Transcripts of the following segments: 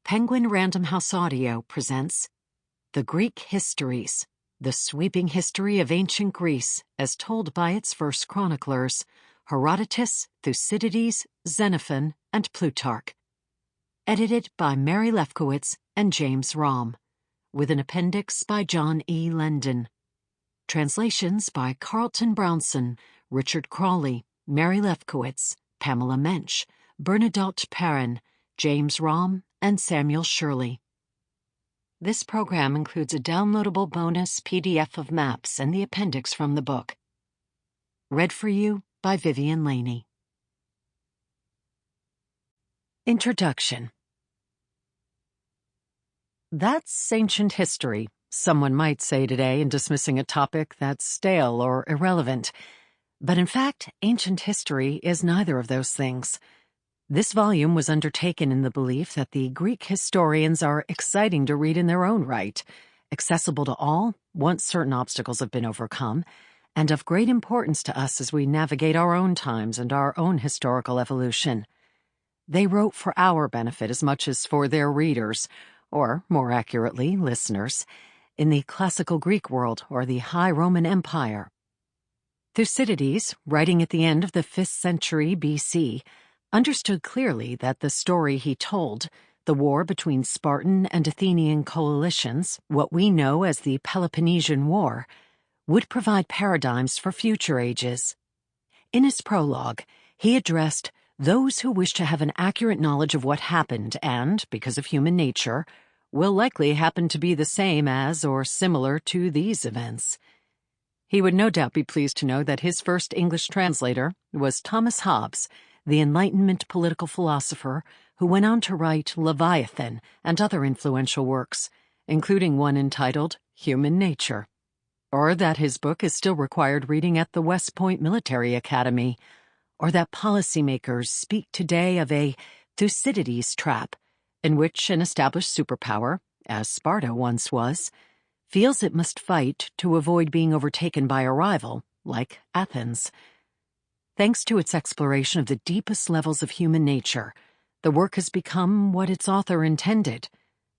Penguin Random House Audio presents The Greek Histories, the sweeping history of ancient Greece as told by its first chroniclers, Herodotus, Thucydides, Xenophon, and Plutarch. Edited by Mary Lefkowitz and James Rahm, with an appendix by John E. Lendon. Translations by Carlton Brownson, Richard Crawley, Mary Lefkowitz, Pamela Mensch, Bernadotte Perrin, James Rahm, and Samuel Shirley. This program includes a downloadable bonus PDF of maps and the appendix from the book. Read for you by Vivienne Leheny. Introduction. That's ancient history, someone might say today in dismissing a topic that's stale or irrelevant. But in fact, ancient history is neither of those things. This volume was undertaken in the belief that the Greek historians are exciting to read in their own right, accessible to all once certain obstacles have been overcome, and of great importance to us as we navigate our own times and our own historical evolution. They wrote for our benefit as much as for their readers, or, more accurately, listeners, in the classical Greek world or the High Roman Empire. Thucydides, writing at the end of the 5th century BC, understood clearly that the story he told, the war between Spartan and Athenian coalitions, what we know as the Peloponnesian War, would provide paradigms for future ages. In his prologue, he addressed those who wish to have an accurate knowledge of what happened and, because of human nature, will likely happen to be the same as or similar to these events. He would no doubt be pleased to know that his first English translator was Thomas Hobbes, the Enlightenment political philosopher who went on to write Leviathan and other influential works, including one entitled Human Nature, or that his book is still required reading at the West Point Military Academy, or that policymakers speak today of a Thucydides trap, in which an established superpower, as Sparta once was, feels it must fight to avoid being overtaken by a rival, like Athens. Thanks to its exploration of the deepest levels of human nature, the work has become what its author intended,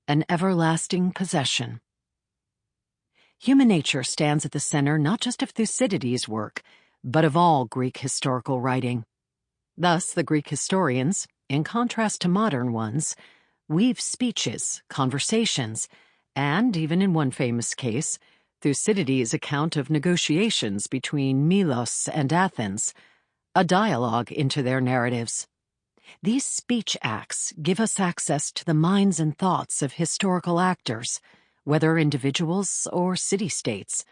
an everlasting possession. Human nature stands at the center not just of Thucydides' work, but of all Greek historical writing. Thus, the Greek historians, in contrast to modern ones, weave speeches, conversations, and, even in one famous case, Thucydides' account of negotiations between Milos and Athens, a dialogue into their narratives. These speech acts give us access to the minds and thoughts of historical actors, whether individuals or city-states.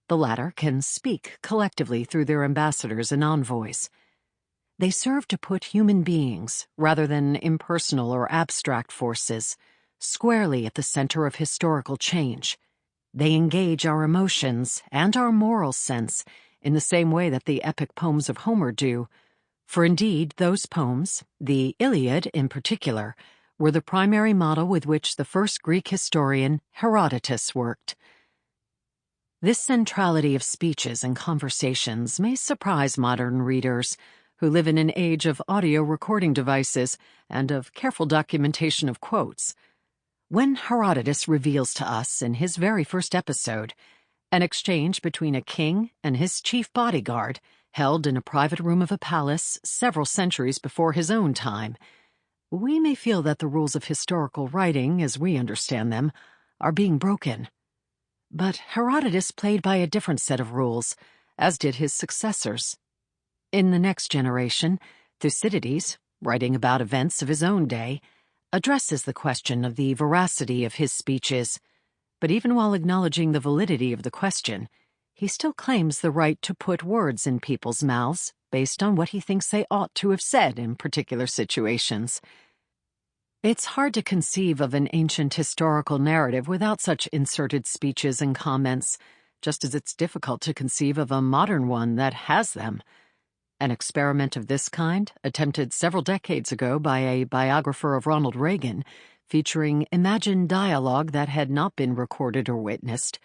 The latter can speak collectively through their ambassadors and envoys. They serve to put human beings, rather than impersonal or abstract forces, squarely at the center of historical change. They engage our emotions and our moral sense in the same way that the epic poems of Homer do, for indeed those poems, the Iliad in particular, were the primary model with which the first Greek historian, Herodotus, worked. This centrality of speeches and conversations may surprise modern readers, who live in an age of audio recording devices and of careful documentation of quotes. When Herodotus reveals to us in his very first episode an exchange between a king and his chief bodyguard held in a private room of a palace several centuries before his own time, we may feel that the rules of historical writing, as we understand them, are being broken. But Herodotus played by a different set of rules, as did his successors. In the next generation, Thucydides, writing about events of his own day, addresses the question of the veracity of his speeches, but even while acknowledging the validity of the question, he still claims the right to put words in people's mouths based on what he thinks they ought to have said in particular situations. It's hard to conceive of an ancient historical narrative without such inserted speeches and comments, just as it's difficult to conceive of a modern one that has them. An experiment of this kind, attempted several decades ago by a biographer of Ronald Reagan, featuring imagined dialogue that had not been recorded or witnessed,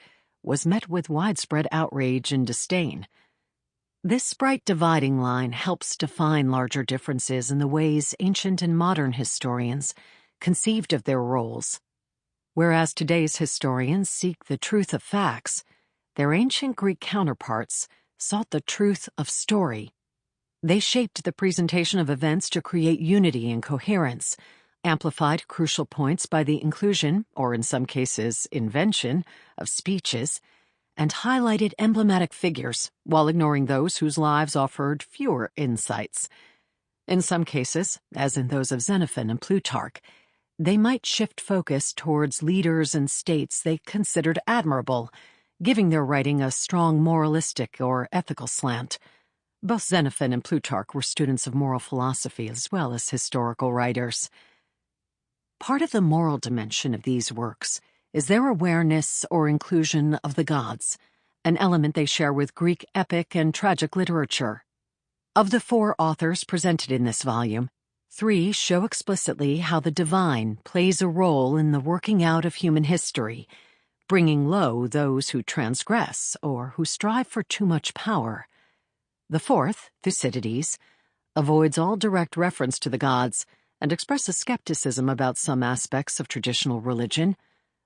was met with widespread outrage and disdain. This bright dividing line helps define larger differences in the ways ancient and modern historians conceived of their roles. Whereas today's historians seek the truth of facts, their ancient Greek counterparts sought the truth of story. They shaped the presentation of events to create unity and coherence, amplified crucial points by the inclusion, or in some cases invention, of speeches, and highlighted emblematic figures while ignoring those whose lives offered fewer insights. In some cases, as in those of Xenophon and Plutarch, they might shift focus towards leaders and states they considered admirable, giving their writing a strong moralistic or ethical slant. Both Xenophon and Plutarch were students of moral philosophy as well as historical writers. Part of the moral dimension of these works is their awareness or inclusion of the gods, an element they share with Greek epic and tragic literature. Of the 4 authors presented in this volume, 3 show explicitly how the divine plays a role in the working out of human history, bringing low those who transgress or who strive for too much power. The 4th, Thucydides, avoids all direct reference to the gods and expresses skepticism about some aspects of traditional religion,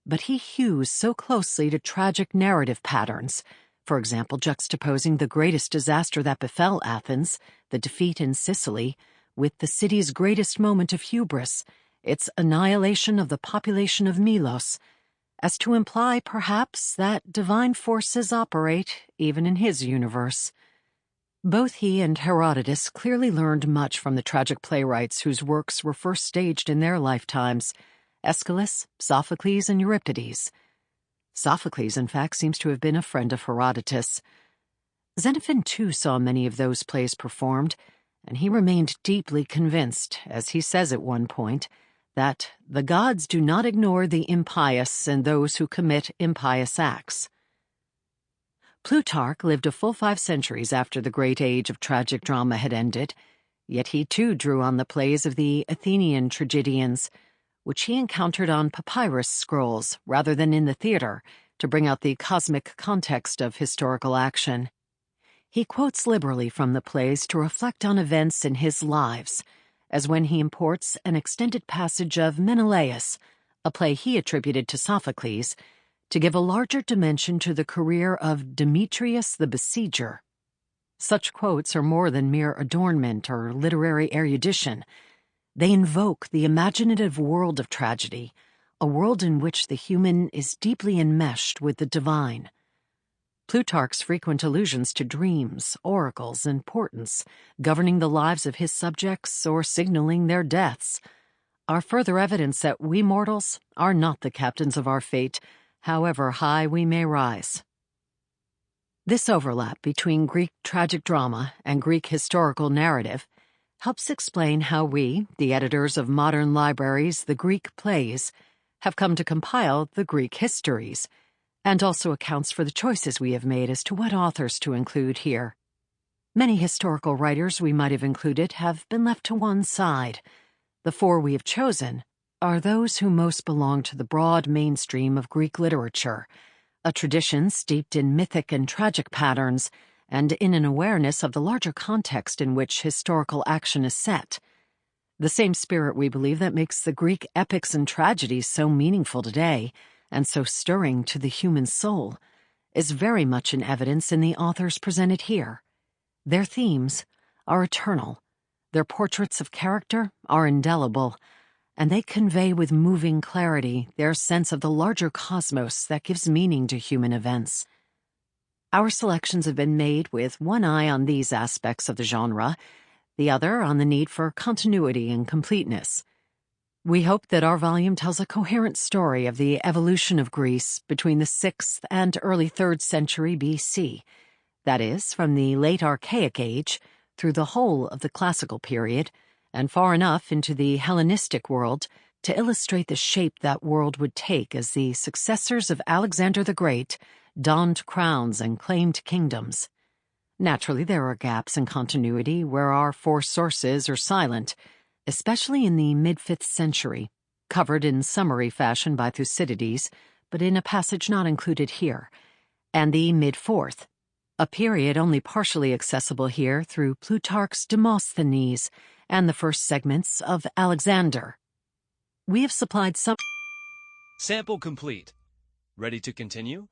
but he hews so closely to tragic narrative patterns, for example juxtaposing the greatest disaster that befell Athens, the defeat in Sicily, with the city's greatest moment of hubris, its annihilation of the population of Melos, as to imply, perhaps, that divine forces operate even in his universe. Both he and Herodotus clearly learned much from the tragic playwrights whose works were first staged in their lifetimes: Aeschylus, Sophocles, and Euripides. Sophocles, in fact, seems to have been a friend of Herodotus. Xenophon, too, saw many of those plays performed, and he remained deeply convinced, as he says at one point, that the gods do not ignore the impious and those who commit impious acts. Plutarch lived a full 5 centuries after the great age of tragic drama had ended, yet he too drew on the plays of the Athenian tragedians, which he encountered on papyrus scrolls rather than in the theater, to bring out the cosmic context of historical action. He quotes liberally from the plays to reflect on events in his lives, as when he imports an extended passage of Menelaus, a play he attributed to Sophocles, to give a larger dimension to the career of Demetrius the Besieger. Such quotes are more than mere adornment or literary erudition. They invoke the imaginative world of tragedy, a world in which the human is deeply enmeshed with the divine. Plutarch's frequent allusions to dreams, oracles, and portents, governing the lives of his subjects or signaling their deaths, are further evidence that we mortals are not the captains of our fate, however high we may rise. This overlap between Greek tragic drama and Greek historical narrative helps explain how we, the editors of modern libraries, the Greek plays, have come to compile the Greek Histories, and also accounts for the choices we have made as to what authors to include here. Many historical writers we might have included have been left to one side. The 4 we have chosen are those who most belong to the broad mainstream of Greek literature, a tradition steeped in mythic and tragic patterns and in an awareness of the larger context in which historical action is set. The same spirit, we believe, that makes the Greek epics and tragedies so meaningful today and so stirring to the human soul, is very much in evidence in the authors presented here. Their themes are eternal, their portraits of character are indelible, and they convey with moving clarity their sense of the larger cosmos that gives meaning to human events. Our selections have been made with one eye on these aspects of the genre, the other on the need for continuity and completeness. We hope that our volume tells a coherent story of the evolution of Greece between the 6th and early 3rd century BC, that is, from the late Archaic Age through the whole of the Classical period, and far enough into the Hellenistic world to illustrate the shape that world would take as the successors of Alexander the Great donned crowns and claimed kingdoms. Naturally, there are gaps in continuity where our 4 sources are silent, especially in the mid-5th century, covered in summary fashion by Thucydides, but in a passage not included here, and the mid-4th, a period only partially accessible here through Plutarch's Demosthenes and the first segments of Alexander. We have supplied some... Sample complete. Ready to continue?